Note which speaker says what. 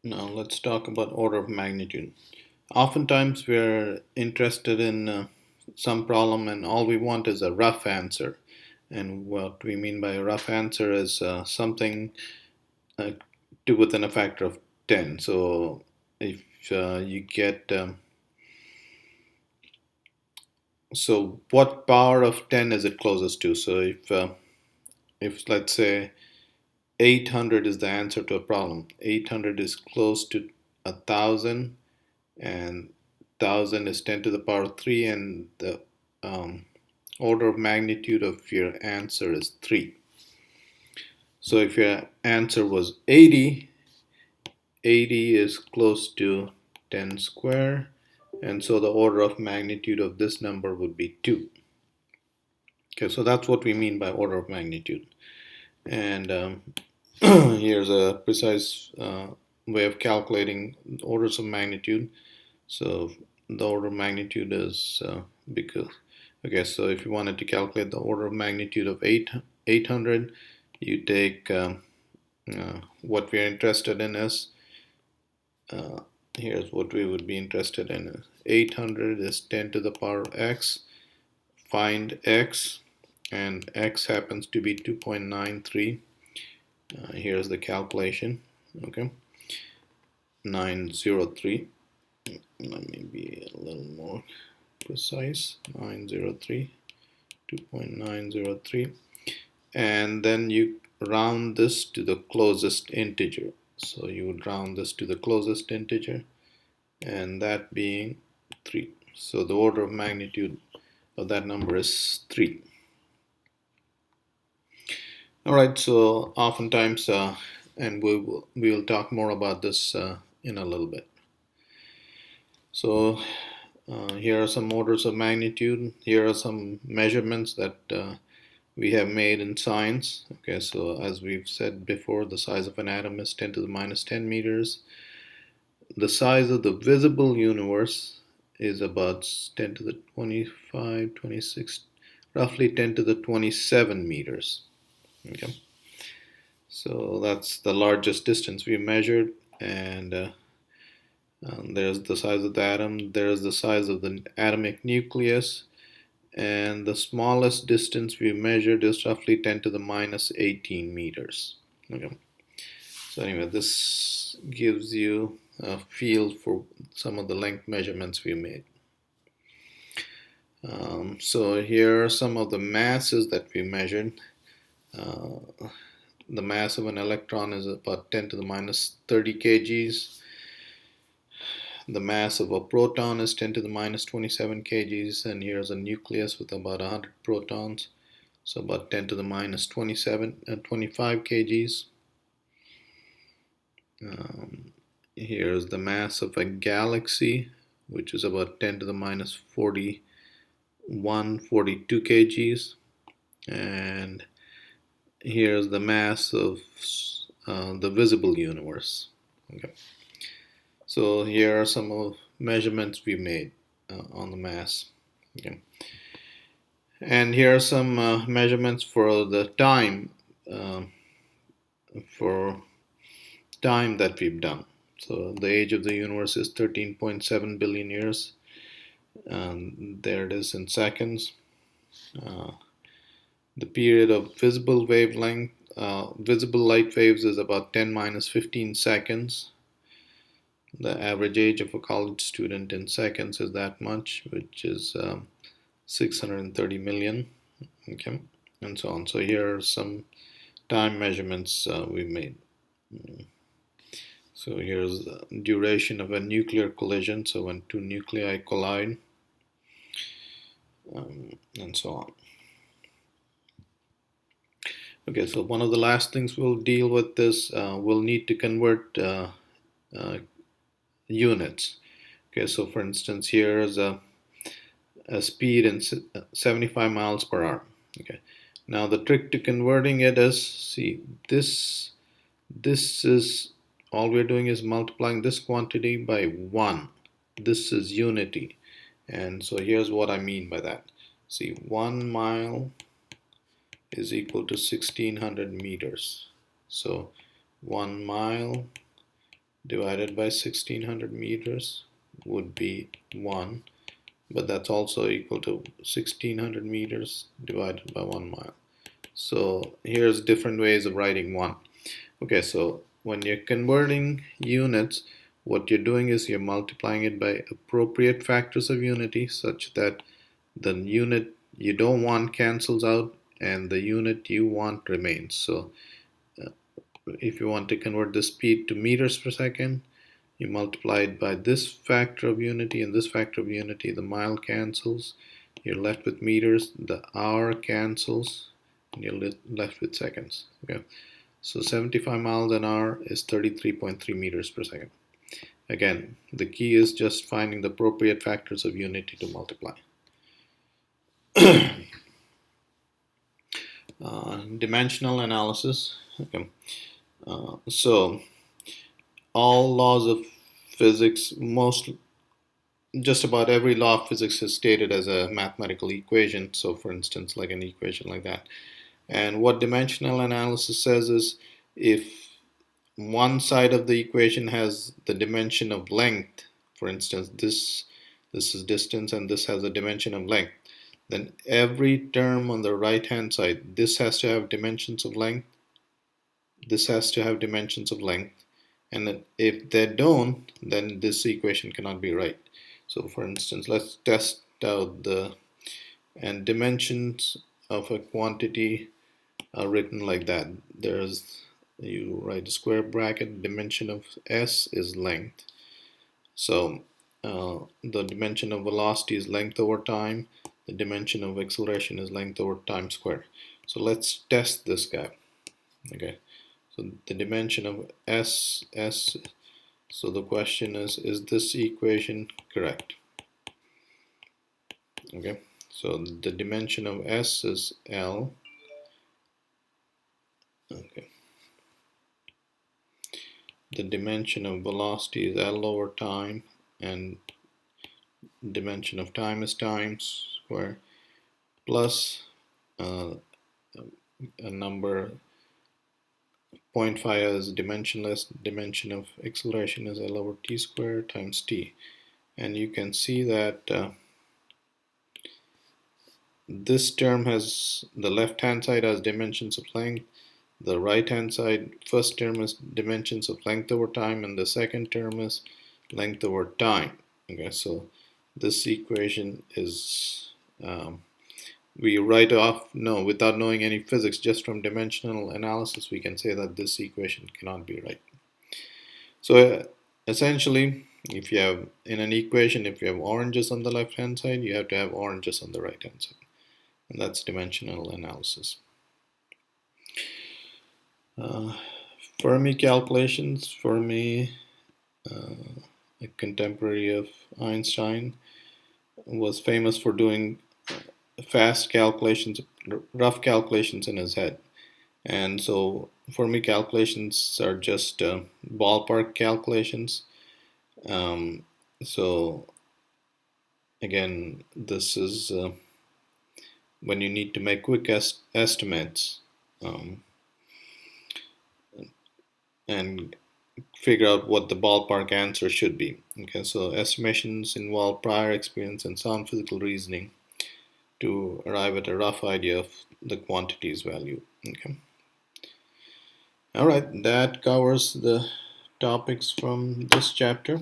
Speaker 1: Now let's talk about order of magnitude. Oftentimes we're interested in some problem and all we want is a rough answer. And what we mean by a rough answer is something uh, to within a factor of 10. So if you get, so what power of 10 is it closest to? So if let's say 800 is the answer to a problem, 800 is close to 1,000, and 1,000 is 10 to the power 3, and the um, order of magnitude of your answer is 3. So if your answer was 80, 80 is close to 10 square, and so the order of magnitude of this number would be 2. Okay, so that's what we mean by order of magnitude. And here's a precise way of calculating orders of magnitude. So the order of magnitude is because, okay, so if you wanted to calculate the order of magnitude of 800, you take what we're interested in is, here's what we would be interested in. 800 is 10 to the power x. Find x, and x happens to be 2.93. Here's the calculation. Okay, 903. Let me be a little more precise. 903, 2.903, and then you round this to the closest integer. So you would round this to the closest integer, and that being 3. So the order of magnitude of that number is 3. All right, so oftentimes, and we'll talk more about this in a little bit. So here are some orders of magnitude. Here are some measurements that we have made in science. Okay, so as we've said before, the size of an atom is 10 to the minus 10 meters. The size of the visible universe is about 10 to the 25, 26, roughly 10 to the 27 meters. Okay, so that's the largest distance we measured, and there's the size of the atom, there's the size of the atomic nucleus, and the smallest distance we measured is roughly 10 to the minus 18 meters. Okay, so anyway, this gives you a feel for some of the length measurements we made. So here are some of the masses that we measured. The mass of an electron is about 10 to the minus 30 kgs. The mass of a proton is 10 to the minus 27 kgs, and here's a nucleus with about 100 protons, so about 10 to the minus 25 kgs. Here's the mass of a galaxy, which is about 10 to the minus 41, 42 kgs. And here's the mass of the visible universe. Okay. So here are some of measurements we made on the mass. Okay. And here are some measurements for the time, for time that we've done. So the age of the universe is 13.7 billion years. There it is in seconds. The period of visible wavelength, visible light waves is about 10 minus 15 seconds. The average age of a college student in seconds is that much, which is 630 million. Okay, and so on. So here are some time measurements we made. So here's the duration of a nuclear collision, so when two nuclei collide, and so on. Okay, so one of the last things we'll deal with is we'll need to convert units. Okay, so for instance, here is a speed in 75 miles per hour. Okay, now the trick to converting it is, see, this is, all we're doing is multiplying this quantity by 1. This is unity, and so here's what I mean by that. See, 1 mile is equal to 1600 meters. So 1 mile divided by 1600 meters would be 1, but that's also equal to 1600 meters divided by 1 mile. So here's different ways of writing 1. Okay, so when you're converting units, what you're doing is you're multiplying it by appropriate factors of unity such that the unit you don't want cancels out and the unit you want remains. So if you want to convert the speed to meters per second, you multiply it by this factor of unity and this factor of unity, the mile cancels, you're left with meters, the hour cancels, and you're left with seconds. Okay, so 75 miles an hour is 33.3 meters per second. Again, the key is just finding the appropriate factors of unity to multiply. Dimensional analysis. Okay. So all laws of physics, just about every law of physics is stated as a mathematical equation. So for instance, like an equation like that. And what dimensional analysis says is if one side of the equation has the dimension of length, for instance, this is distance and this has a dimension of length, then every term on the right hand side, this has to have dimensions of length, this has to have dimensions of length, and if they don't, then this equation cannot be right. So for instance, let's test out the and dimensions of a quantity are written like that. There's, you write a square bracket, dimension of s is length. So the dimension of velocity is length over time, the dimension of acceleration is length over time squared. So let's test this guy. Okay, so the dimension of s, so the question is this equation correct? Okay, so the dimension of s is L. Okay, the dimension of velocity is L over time, and dimension of time is time square plus a number 0.5 is dimensionless. Dimension of acceleration is L over t squared times t, and you can see that this term has, the left hand side has dimensions of length, the right hand side first term is dimensions of length over time, and the second term is length over time. Okay, so this equation is we write off, no, without knowing any physics, just from dimensional analysis we can say that this equation cannot be right. So essentially, if you have in an equation, if you have oranges on the left hand side, you have to have oranges on the right hand side, and that's dimensional analysis. Fermi calculations. Fermi, a contemporary of Einstein, was famous for doing fast calculations, rough calculations in his head. And so Fermi calculations are just ballpark calculations. So again, this is when you need to make quick estimates and figure out what the ballpark answer should be. Okay, so estimations involve prior experience and sound physical reasoning to arrive at a rough idea of the quantity's value. Okay. All right, that covers the topics from this chapter.